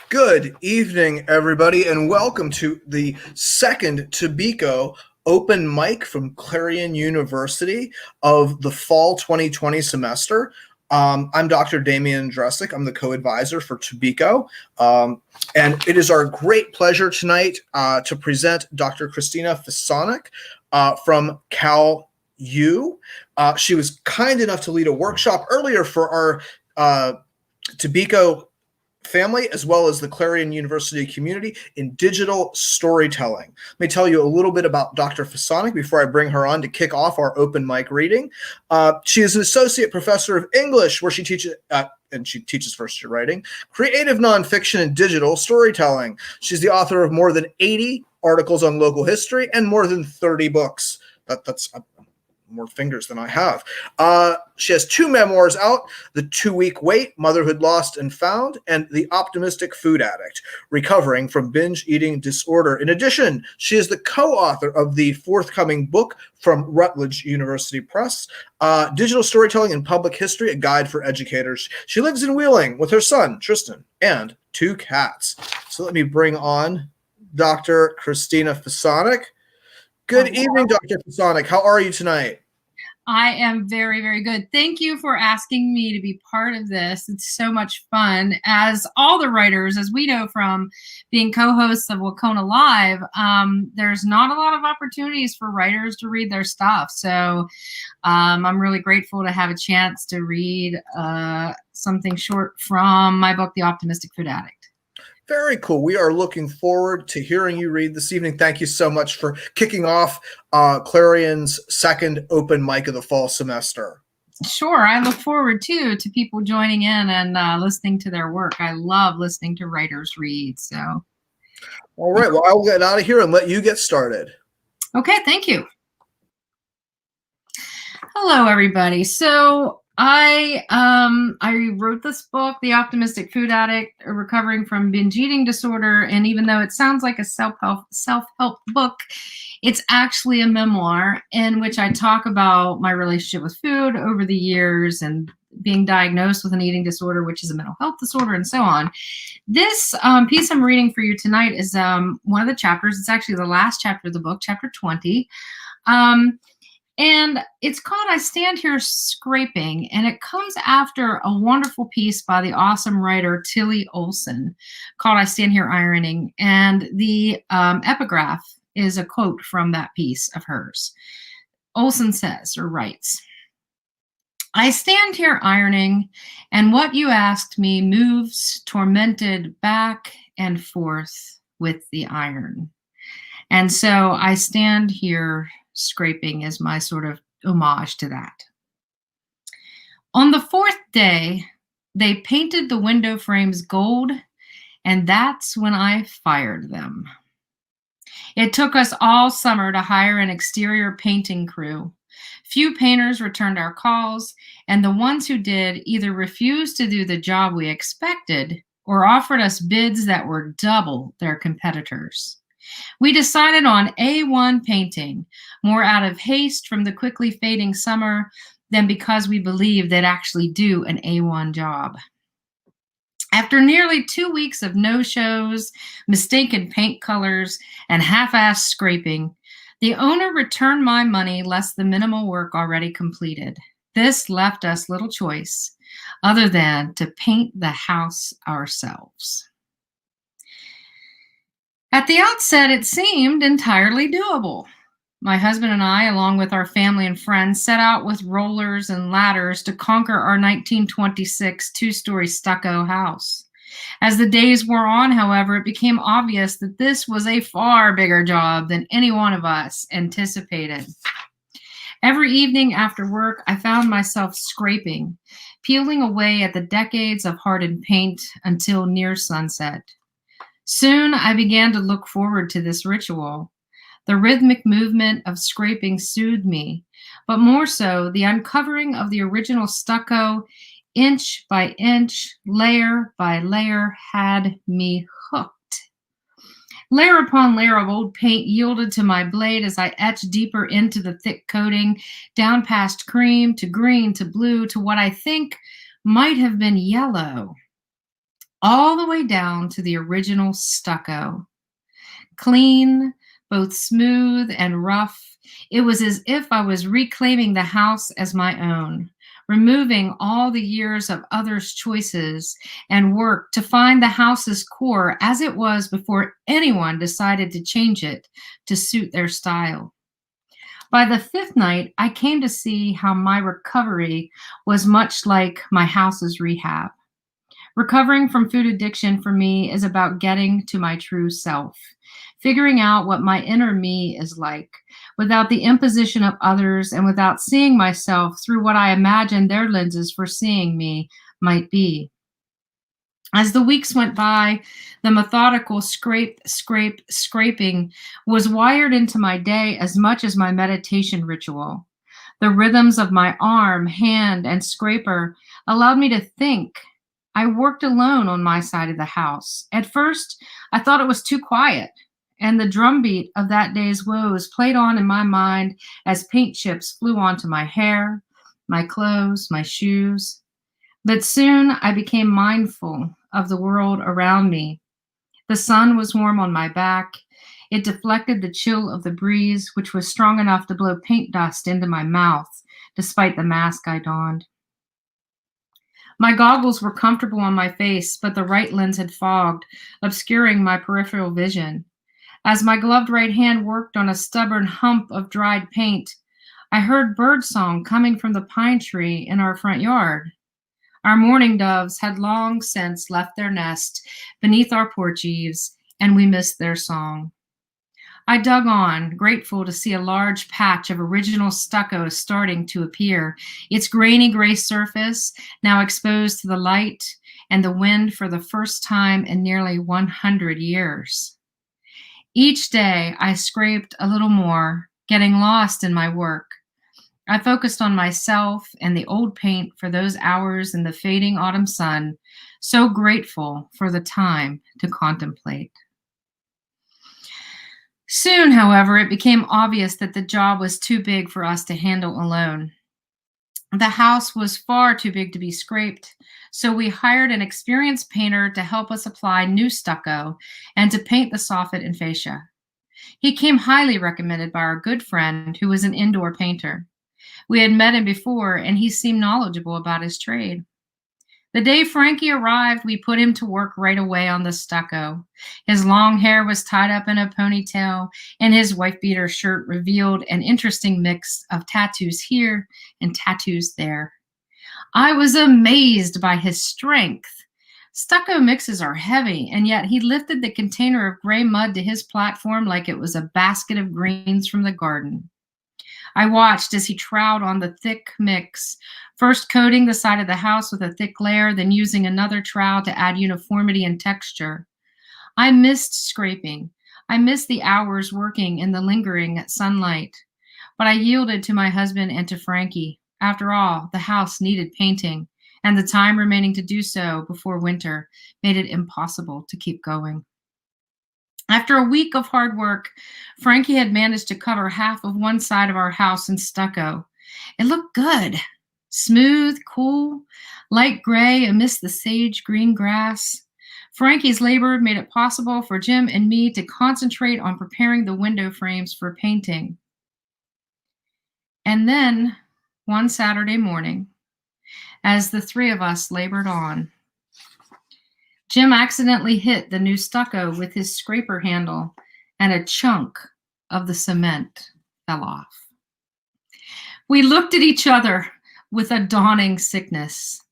Good evening, everybody, and welcome to the second Tobeco open mic from Clarion University of the fall 2020 semester. I'm Dr. Damian Dresick. I'm the co-advisor for Tobeco. And it is our great pleasure tonight to present Dr. Christina Fisanick from Cal U. She was kind enough to lead a workshop earlier for our Tobeco family, as well as the Clarion University community, in digital storytelling. Let me tell you a little bit about Dr. Fisanick before I bring her on to kick off our open mic reading. She is an associate professor of English, where she teaches first-year writing, creative nonfiction, and digital storytelling. She's the author of more than 80 articles on local history and more than 30 books. That's more fingers than I have. She has 2 memoirs out: The 2-Week Wait, Motherhood Lost and Found, and The Optimistic Food Addict, Recovering from Binge Eating Disorder. In addition, she is the co-author of the forthcoming book from Rutledge University Press, Digital Storytelling in Public History, a Guide for Educators. She lives in Wheeling with her son, Tristan, and 2 cats. So let me bring on Dr. Christina Fisanick. Good evening, Dr. Fisanick. How are you tonight? I am very, very good. Thank you for asking me to be part of this. It's so much fun. As all the writers, as we know from being co-hosts of Wacona Live, there's not a lot of opportunities for writers to read their stuff. So I'm really grateful to have a chance to read something short from my book, The Optimistic Food Addict. Very cool. We are looking forward to hearing you read this evening. Thank you so much for kicking off Clarion's second open mic of the fall semester. Sure. I look forward, to people joining in and listening to their work. I love listening to writers read. So, all right. Well, I'll get out of here and let you get started. Okay. Thank you. Hello, everybody. So I wrote this book, The Optimistic Food Addict, Recovering from Binge Eating Disorder. And even though it sounds like a self-help book, it's actually a memoir in which I talk about my relationship with food over the years and being diagnosed with an eating disorder, which is a mental health disorder, and so on. This piece I'm reading for you tonight is one of the chapters. It's actually the last chapter of the book, chapter 20. And it's called I Stand Here Scraping, and it comes after a wonderful piece by the awesome writer Tilly Olson called I Stand Here Ironing. And the epigraph is a quote from that piece of hers. Olson says, or writes, I stand here ironing, and what you asked me moves tormented back and forth with the iron. And so I stand here scraping is my sort of homage to that. On the 4th day, they painted the window frames gold, and that's when I fired them. It took us all summer to hire an exterior painting crew. Few painters returned our calls, and the ones who did either refused to do the job we expected or offered us bids that were double their competitors. We decided on A1 painting, more out of haste from the quickly fading summer than because we believed they'd actually do an A1 job. After nearly 2 weeks of no-shows, mistaken paint colors, and half-assed scraping, the owner returned my money less the minimal work already completed. This left us little choice other than to paint the house ourselves. At the outset, it seemed entirely doable. My husband and I, along with our family and friends, set out with rollers and ladders to conquer our 1926 2-story stucco house. As the days wore on, however, it became obvious that this was a far bigger job than any one of us anticipated. Every evening after work, I found myself scraping, peeling away at the decades of hardened paint until near sunset. Soon, I began to look forward to this ritual. The rhythmic movement of scraping soothed me, but more so, the uncovering of the original stucco, inch by inch, layer by layer, had me hooked. Layer upon layer of old paint yielded to my blade as I etched deeper into the thick coating, down past cream to green to blue to what I think might have been yellow. all the way down to the original stucco. Clean, both smooth and rough. It was as if I was reclaiming the house as my own, removing all the years of others' choices and work to find the house's core as it was before anyone decided to change it to suit their style. By the fifth night, I came to see how my recovery was much like my house's rehab. Recovering from food addiction for me is about getting to my true self, figuring out what my inner me is like, without the imposition of others and without seeing myself through what I imagine their lenses for seeing me might be. As the weeks went by, the methodical scraping was wired into my day as much as my meditation ritual. The rhythms of my arm, hand, and scraper allowed me to think. I worked alone on my side of the house. At first, I thought it was too quiet, and the drumbeat of that day's woes played on in my mind as paint chips flew onto my hair, my clothes, my shoes. But soon I became mindful of the world around me. The sun was warm on my back. It deflected the chill of the breeze, which was strong enough to blow paint dust into my mouth, despite the mask I donned. My goggles were comfortable on my face, but the right lens had fogged, obscuring my peripheral vision. As my gloved right hand worked on a stubborn hump of dried paint, I heard birdsong coming from the pine tree in our front yard. Our mourning doves had long since left their nest beneath our porch eaves, and we missed their song. I dug on, grateful to see a large patch of original stucco starting to appear, its grainy gray surface now exposed to the light and the wind for the first time in nearly 100 years. Each day, I scraped a little more, getting lost in my work. I focused on myself and the old paint for those hours in the fading autumn sun, so grateful for the time to contemplate. Soon, however, it became obvious that the job was too big for us to handle alone. The house was far too big to be scraped, so we hired an experienced painter to help us apply new stucco and to paint the soffit and fascia. He came highly recommended by our good friend, who was an indoor painter. We had met him before, and he seemed knowledgeable about his trade. The day Frankie arrived, we put him to work right away on the stucco. His long hair was tied up in a ponytail, and his wife-beater shirt revealed an interesting mix of tattoos here and tattoos there. I was amazed by his strength. Stucco mixes are heavy, and yet he lifted the container of gray mud to his platform like it was a basket of greens from the garden. I watched as he troweled on the thick mix, first coating the side of the house with a thick layer, then using another trowel to add uniformity and texture. I missed scraping. I missed the hours working in the lingering sunlight. But I yielded to my husband and to Frankie. After all, the house needed painting, and the time remaining to do so before winter made it impossible to keep going. After a week of hard work, Frankie had managed to cover half of one side of our house in stucco. It looked good, smooth, cool, light gray amidst the sage green grass. Frankie's labor made it possible for Jim and me to concentrate on preparing the window frames for painting. And then, one Saturday morning, as the three of us labored on, Jim accidentally hit the new stucco with his scraper handle, and a chunk of the cement fell off. We looked at each other with a dawning sickness.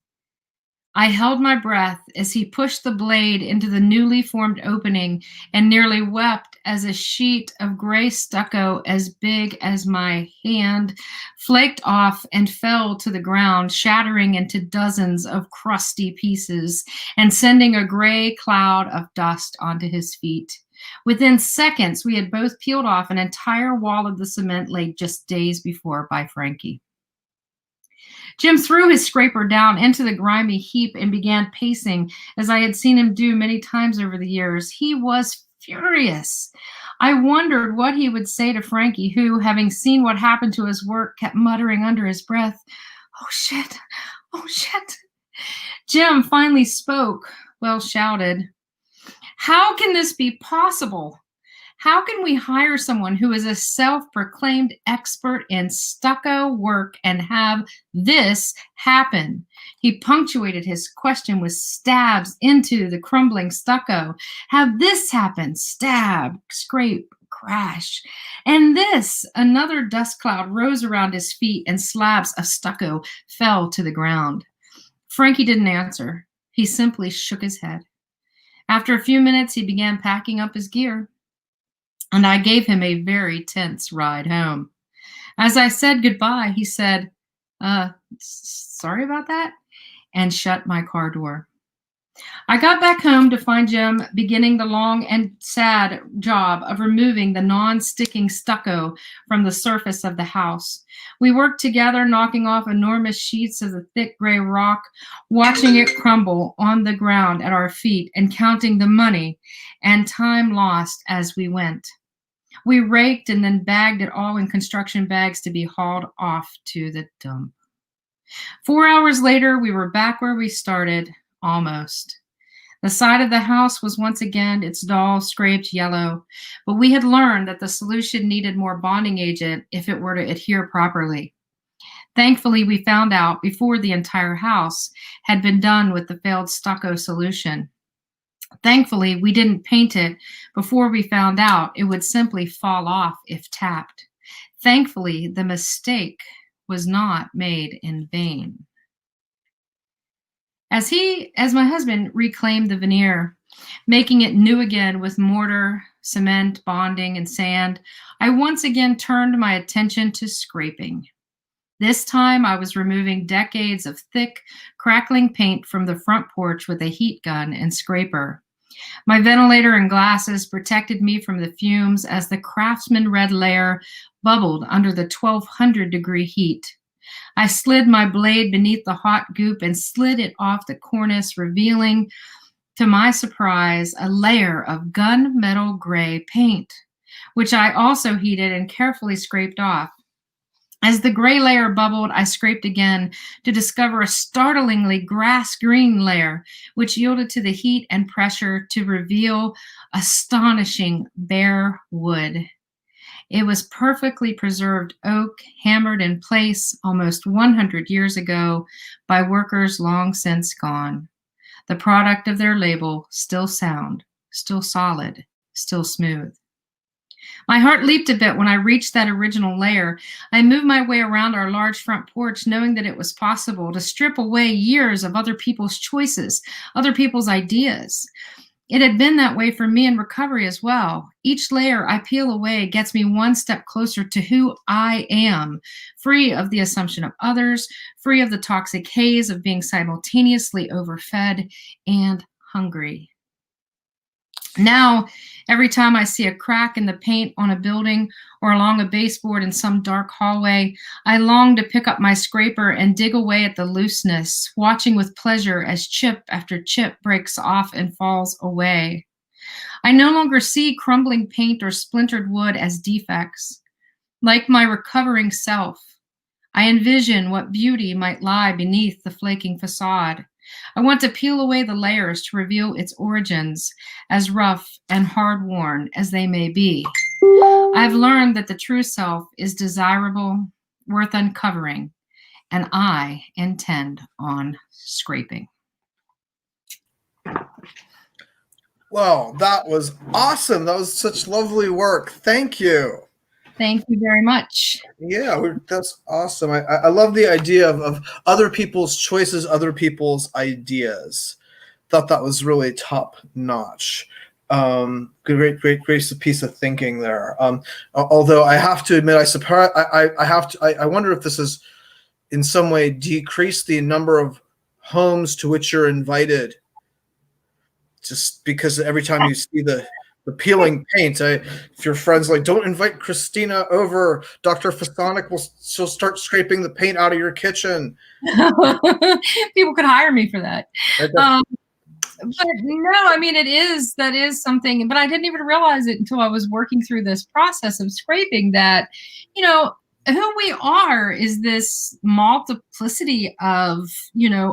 I held my breath as he pushed the blade into the newly formed opening and nearly wept as a sheet of gray stucco as big as my hand flaked off and fell to the ground, shattering into dozens of crusty pieces and sending a gray cloud of dust onto his feet. Within seconds, we had both peeled off an entire wall of the cement laid just days before by Frankie. Jim threw his scraper down into the grimy heap and began pacing, as I had seen him do many times over the years. He was furious. I wondered what he would say to Frankie, who, having seen what happened to his work, kept muttering under his breath, "Oh shit, oh shit." Jim finally spoke, Maxwell shouted, "How can this be possible? How can we hire someone who is a self-proclaimed expert in stucco work and have this happen?" He punctuated his question with stabs into the crumbling stucco. "Have this happen?" Stab, scrape, crash. And this, another dust cloud rose around his feet and slabs of stucco fell to the ground. Frankie didn't answer. He simply shook his head. After a few minutes, he began packing up his gear, and I gave him a very tense ride home. As I said goodbye, he said, sorry about that, and shut my car door. I got back home to find Jim beginning the long and sad job of removing the non-sticking stucco from the surface of the house. We worked together, knocking off enormous sheets of the thick gray rock, watching it crumble on the ground at our feet, and counting the money and time lost as we went. We raked and then bagged it all in construction bags to be hauled off to the dump. 4 hours later, we were back where we started, almost. The side of the house was once again its dull, scraped yellow, but we had learned that the solution needed more bonding agent if it were to adhere properly. Thankfully, we found out before the entire house had been done with the failed stucco solution. Thankfully, we didn't paint it before we found out it would simply fall off if tapped. Thankfully, the mistake was not made in vain. As my husband reclaimed the veneer, making it new again with mortar, cement, bonding, and sand, I once again turned my attention to scraping. This time I was removing decades of thick, crackling paint from the front porch with a heat gun and scraper. My ventilator and glasses protected me from the fumes as the Craftsman red layer bubbled under the 1200-degree heat. I slid my blade beneath the hot goop and slid it off the cornice, revealing, to my surprise, a layer of gunmetal gray paint, which I also heated and carefully scraped off. As the gray layer bubbled, I scraped again to discover a startlingly grass green layer, which yielded to the heat and pressure to reveal astonishing bare wood. It was perfectly preserved oak, hammered in place almost 100 years ago by workers long since gone. The product of their labor, still sound, still solid, still smooth. My heart leaped a bit when I reached that original layer. I moved my way around our large front porch, knowing that it was possible to strip away years of other people's choices, other people's ideas. It had been that way for me in recovery as well. Each layer I peel away gets me one step closer to who I am, free of the assumption of others, free of the toxic haze of being simultaneously overfed and hungry. Now, every time I see a crack in the paint on a building or along a baseboard in some dark hallway, I long to pick up my scraper and dig away at the looseness, watching with pleasure as chip after chip breaks off and falls away. I no longer see crumbling paint or splintered wood as defects. Like my recovering self, I envision what beauty might lie beneath the flaking facade. I want to peel away the layers to reveal its origins, as rough and hard-worn as they may be. I've learned that the true self is desirable, worth uncovering, and I intend on scraping. Well, that was awesome. That was such lovely work. Thank you. Thank you very much. Yeah, that's awesome. I love the idea of other people's choices, other people's ideas. Thought that was really top notch. Great piece of thinking there. Although I have to admit, I wonder if this has in some way decreased the number of homes to which you're invited. Just because every time you see the peeling paint, if your friend's like, don't invite Christina over, Dr. Fisanick she'll start scraping the paint out of your kitchen. People could hire me for that. But no, I mean, that is something, but I didn't even realize it until I was working through this process of scraping that, who we are is this multiplicity of,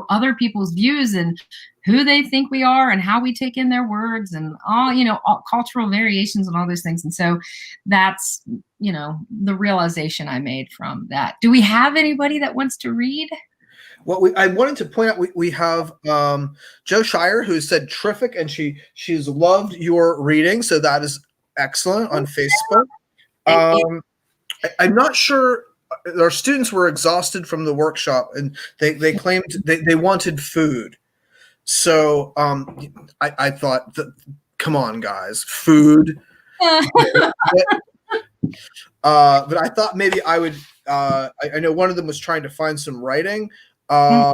other people's views and who they think we are and how we take in their words and all cultural variations and all those things. And so that's, the realization I made from that. Do we have anybody that wants to read? Well, I wanted to point out we have Joe Shire, who said terrific, and she's loved your reading, so that is excellent on Facebook. I'm not sure. Our students were exhausted from the workshop, and they claimed they wanted food. So I thought, come on, guys, food. But I thought maybe I would. I know one of them was trying to find some writing. So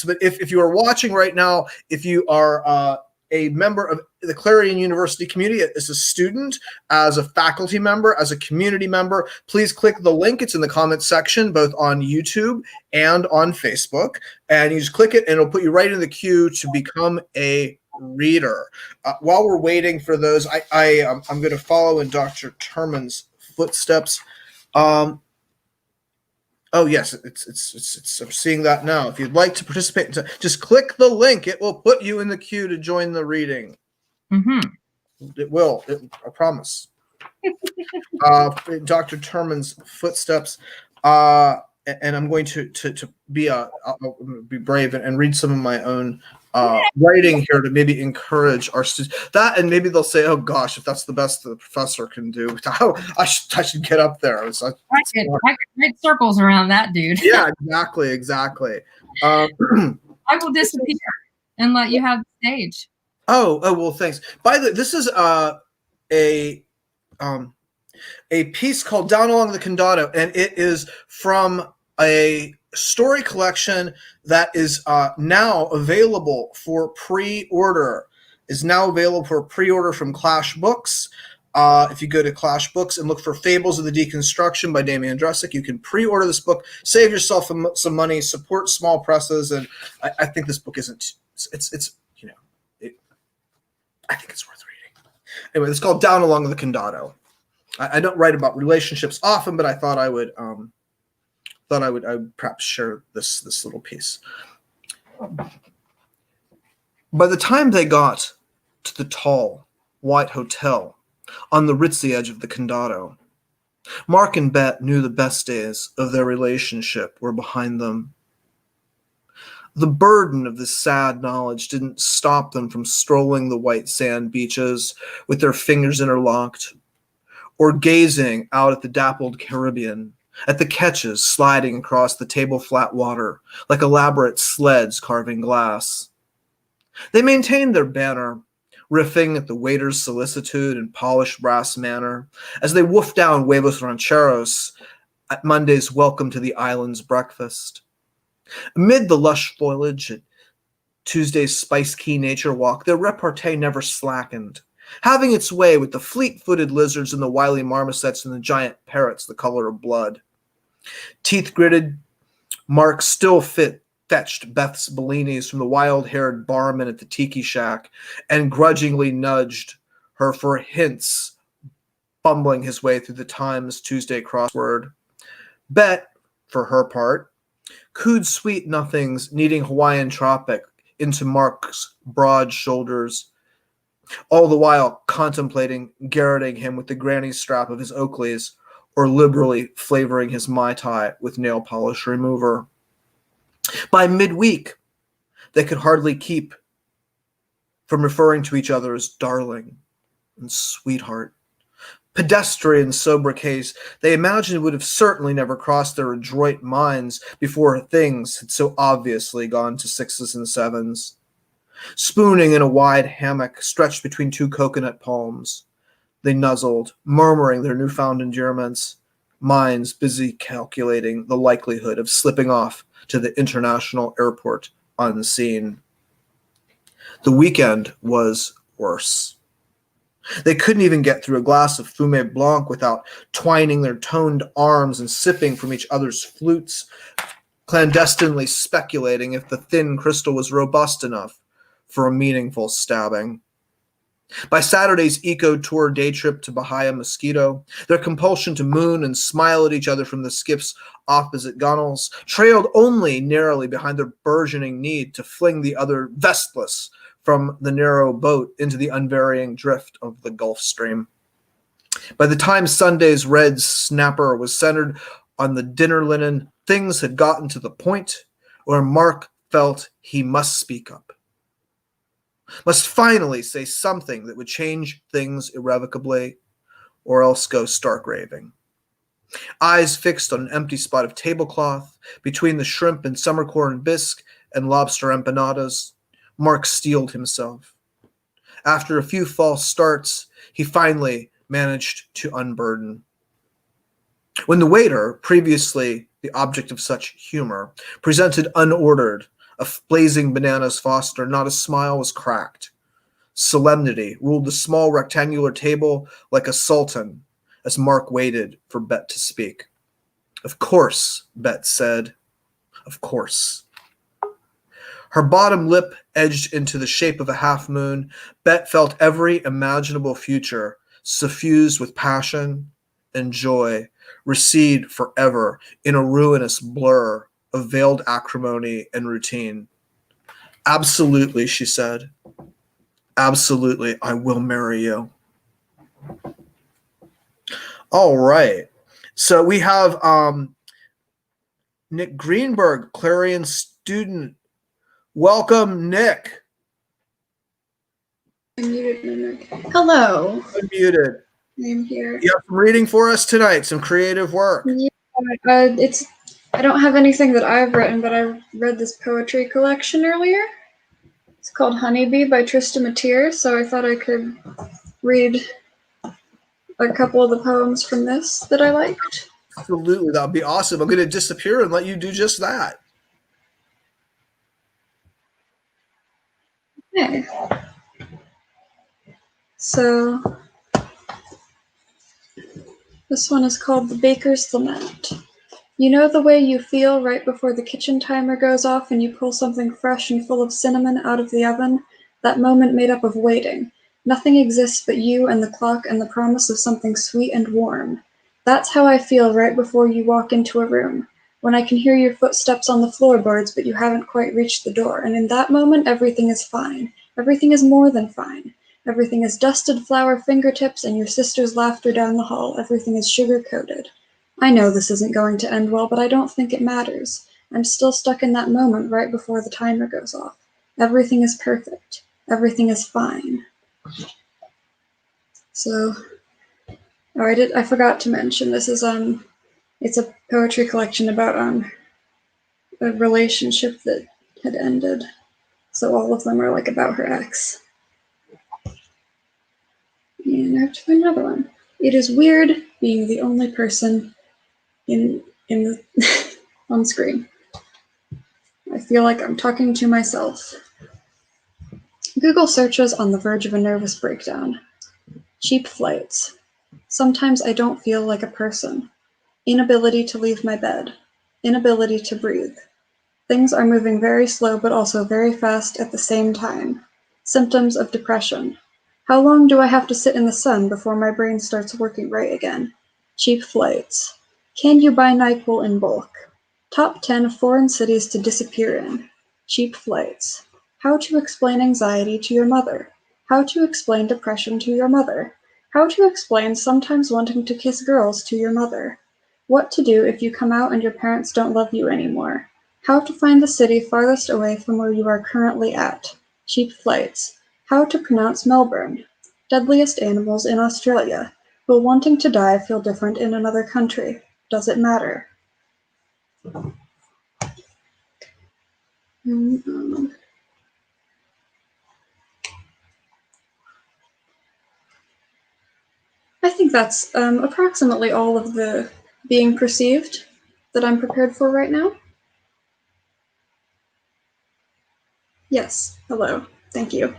that if you are watching right now, if you are a member of the Clarion University community as a student, as a faculty member, as a community member, please click the link. It's in the comments section, both on YouTube and on Facebook. And you just click it, and it'll put you right in the queue to become a reader. While we're waiting for those, I'm going to follow in Dr. Terman's footsteps. Oh yes, it's I'm seeing that now. If you'd like to participate, just click the link. It will put you in the queue to join the reading. It will. I promise. Dr. Terman's footsteps, and I'm going to be I'll be brave and read some of my own writing here to maybe encourage our students. That, and maybe they'll say, "Oh gosh, if that's the best the professor can do, I should get up there." I could write circles around that, dude. Yeah, exactly. I will disappear and let you have the stage. Oh, well, thanks. By the way, this is a piece called "Down Along the Condado," and it is from a story collection that is now available for pre-order. From Clash Books. If you go to Clash Books and look for "Fables of the Deconstruction" by Damian Dresick, you can pre-order this book, save yourself some money, support small presses, and I think this book isn't. I think it's worth reading. Anyway, it's called "Down Along the Condado." I don't write about relationships often, but I thought I would perhaps share this little piece. By the time they got to the tall, white hotel on the ritzy edge of the Condado, Mark and Bet knew the best days of their relationship were behind them. The burden of this sad knowledge didn't stop them from strolling the white sand beaches with their fingers interlocked, or gazing out at the dappled Caribbean, at the ketches sliding across the table-flat water like elaborate sleds carving glass. They maintained their banter, riffing at the waiter's solicitude and polished brass manner as they woofed down huevos rancheros at Monday's welcome to the island's breakfast. Amid the lush foliage at Tuesday's Spice Key Nature Walk, their repartee never slackened, having its way with the fleet-footed lizards and the wily marmosets and the giant parrots the color of blood. Teeth gritted, Mark still fetched Beth's bellinis from the wild-haired barman at the tiki shack and grudgingly nudged her for hints, bumbling his way through the Times Tuesday crossword. Bet, for her part, cooed sweet nothings needing Hawaiian tropic into Mark's broad shoulders, all the while contemplating garroting him with the granny strap of his Oakleys or liberally flavoring his Mai Tai with nail polish remover. By midweek, they could hardly keep from referring to each other as darling and sweetheart. Pedestrian sobriquets they imagined would have certainly never crossed their adroit minds before things had so obviously gone to sixes and sevens. Spooning in a wide hammock stretched between two coconut palms, they nuzzled, murmuring their newfound endearments, minds busy calculating the likelihood of slipping off to the international airport unseen. The weekend was worse. They couldn't even get through a glass of Fumé Blanc without twining their toned arms and sipping from each other's flutes, clandestinely speculating if the thin crystal was robust enough for a meaningful stabbing. By Saturday's eco-tour day trip to Bahia Mosquito, their compulsion to moon and smile at each other from the skiff's opposite gunwales trailed only narrowly behind their burgeoning need to fling the other vestless from the narrow boat into the unvarying drift of the Gulf Stream. By the time Sunday's red snapper was centered on the dinner linen, things had gotten to the point where Mark felt he must speak up, must finally say something that would change things irrevocably, or else go stark raving. Eyes fixed on an empty spot of tablecloth between the shrimp and summer corn bisque and lobster empanadas, Mark steeled himself. After a few false starts, he finally managed to unburden. When the waiter, previously the object of such humor, presented unordered a blazing bananas Foster, not a smile was cracked. Solemnity ruled the small rectangular table like a sultan as Mark waited for Bet to speak. Of course, Bet said. Of course. Her bottom lip edged into the shape of a half moon. Bet felt every imaginable future suffused with passion and joy recede forever in a ruinous blur of veiled acrimony and routine. Absolutely, she said. Absolutely, I will marry you. All right. So we have Nick Greenberg, Clarion student. Welcome, Nick. Unmuted. Hello. Unmuted. I'm here. You have some reading for us tonight, some creative work. Yeah, I don't have anything that I've written, but I read this poetry collection earlier. It's called Honeybee by Trista Mateer, so I thought I could read a couple of the poems from this that I liked. Absolutely, that would be awesome. I'm going to disappear and let you do just that. Okay. So this one is called The Baker's Lament. You know the way you feel right before the kitchen timer goes off and you pull something fresh and full of cinnamon out of the oven? That moment made up of waiting. Nothing exists but you and the clock and the promise of something sweet and warm. That's how I feel right before you walk into a room, when I can hear your footsteps on the floorboards but you haven't quite reached the door, and in that moment everything is fine. Everything is more than fine. Everything is dusted flower fingertips and your sister's laughter down the hall. Everything is sugar-coated. I know this isn't going to end well, but I don't think it matters. I'm still stuck in that moment right before the timer goes off. Everything is perfect. Everything is fine. So, I forgot to mention this is it's a poetry collection about a relationship that had ended. So all of them are like about her ex. And I have to find another one. It is weird being the only person in the on screen. I feel like I'm talking to myself. Google searches on the verge of a nervous breakdown. Cheap flights. Sometimes I don't feel like a person. Inability to leave my bed. Inability to breathe. Things are moving very slow but also very fast at the same time. Symptoms of depression. How long do I have to sit in the sun before my brain starts working right again? Cheap flights. Can you buy NyQuil in bulk? Top 10 foreign cities to disappear in. Cheap flights. How to explain anxiety to your mother. How to explain depression to your mother. How to explain sometimes wanting to kiss girls to your mother. What to do if you come out and your parents don't love you anymore. How to find the city farthest away from where you are currently at. Cheap flights. How to pronounce Melbourne. Deadliest animals in Australia. Will wanting to die feel different in another country? Does it matter? I think that's approximately all of the being perceived that I'm prepared for right now. Yes, hello, thank you.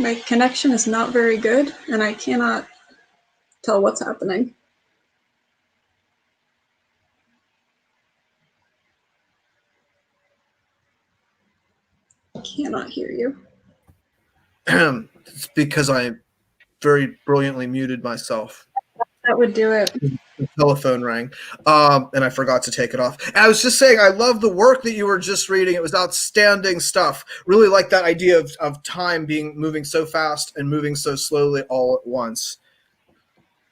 My connection is not very good, and I cannot tell what's happening. Cannot hear you. It's because I very brilliantly muted myself. That would do it. The telephone rang, and I forgot to take it off. And I was just saying, I love the work that you were just reading. It was outstanding stuff. Really like that idea of time moving so fast and moving so slowly all at once.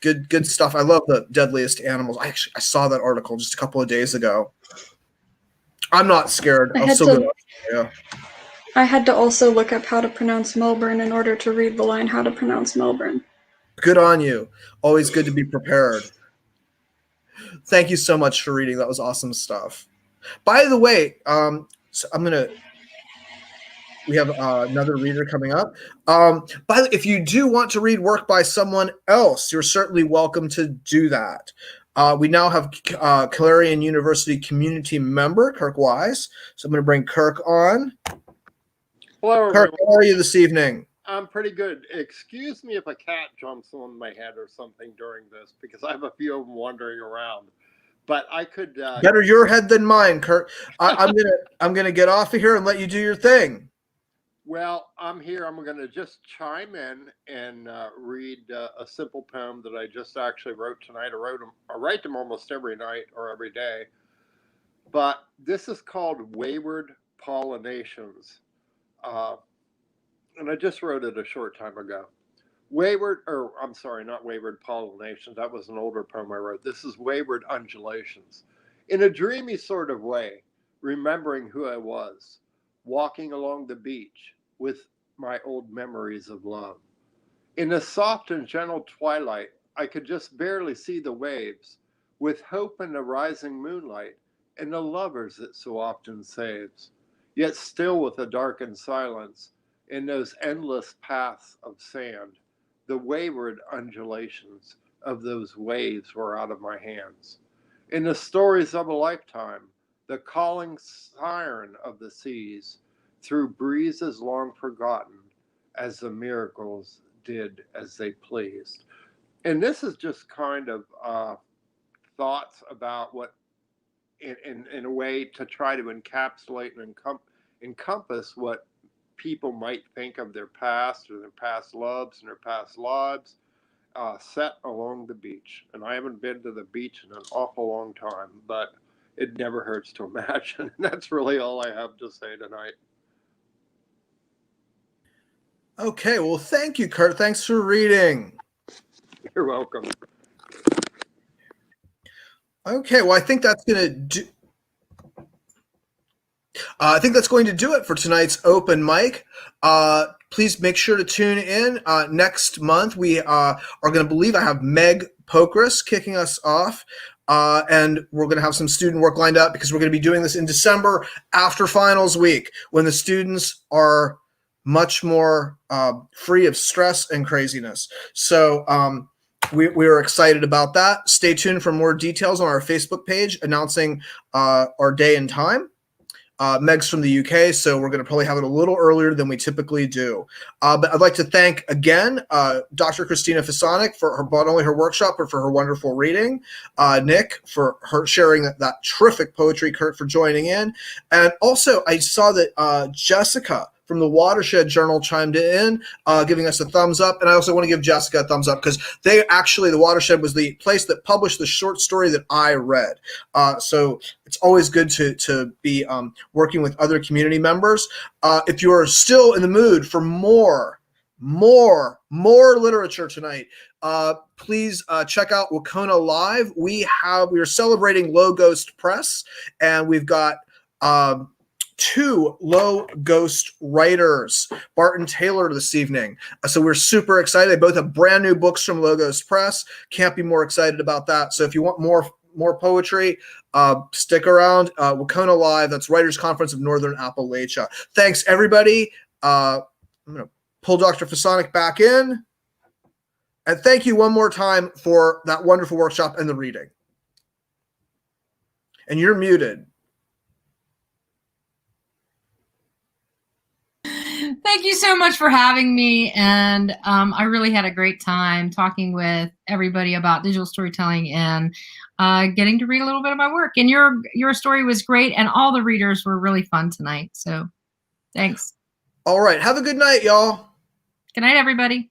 Good stuff. I love the deadliest animals. I saw that article just a couple of days ago. I'm not scared. I I'll had still to- go. Yeah. I had to also look up how to pronounce Melbourne in order to read the line how to pronounce Melbourne. Good on you. Always good to be prepared. Thank you so much for reading. That was awesome stuff. By the way, so we have another reader coming up. But if you do want to read work by someone else, you're certainly welcome to do that. We now have Clarion University community member, Kirk Wise. So I'm going to bring Kirk on. Hello, Kirk, everyone. how are you this evening? I'm pretty good. Excuse me if a cat jumps on my head or something during this, because I have a few of them wandering around. But I could Better your head than mine, Kirk. I'm gonna get off of here and let you do your thing. Well, I'm here. I'm going to just chime in and read a simple poem that I just actually wrote tonight. I write them almost every night or every day. But this is called Wayward Pollinations. And I just wrote it a short time ago. Not Wayward Pollinations. That was an older poem I wrote. This is Wayward Undulations. In a dreamy sort of way, remembering who I was, walking along the beach with my old memories of love. In the soft and gentle twilight, I could just barely see the waves, with hope in the rising moonlight and the lovers it so often saves. Yet still with a darkened silence, in those endless paths of sand, the wayward undulations of those waves were out of my hands. In the stories of a lifetime, the calling siren of the seas, through breezes long forgotten, as the miracles did as they pleased. And this is just kind of thoughts about what, in a way, to try to encapsulate and encompass what people might think of their past or their past loves and their past lives, set along the beach. And I haven't been to the beach in an awful long time, but it never hurts to imagine. And that's really all I have to say tonight. Okay, well, thank you, Kurt. Thanks for reading. You're welcome. Okay, well, I think that's going to do. I think that's going to do it for tonight's open mic. Please make sure to tune in next month. We are going to believe I have Meg Pokris kicking us off. And we're going to have some student work lined up because we're going to be doing this in December after finals week when the students are much more free of stress and craziness. So we are excited about that. Stay tuned for more details on our Facebook page announcing our day and time. Meg's from the UK, so we're going to probably have it a little earlier than we typically do. But I'd like to thank again Dr. Christina Fisanick for not only her workshop, but for her wonderful reading. Nick for her sharing that terrific poetry. Kurt for joining in. And also, I saw that Jessica from the Watershed Journal chimed in, giving us a thumbs up. And I also want to give Jessica a thumbs up because the Watershed was the place that published the short story that I read. So it's always good to be working with other community members. If you're still in the mood for more literature tonight, please check out Wacona Live. We are celebrating Low Ghost Press, and we've got two Low Ghost writers, Bart and Taylor, this evening. So we're super excited. They both have brand new books from Low Ghost Press. Can't be more excited about that. So if you want more poetry, stick around. Wacona Live, that's Writers Conference of Northern Appalachia. Thanks, everybody. I'm going to pull Dr. Fisanick back in. And thank you one more time for that wonderful workshop and the reading. And you're muted. Thank you so much for having me. And I really had a great time talking with everybody about digital storytelling and getting to read a little bit of my work. And your story was great. And all the readers were really fun tonight. So Thanks. All right. Have a good night, y'all. Good night, everybody.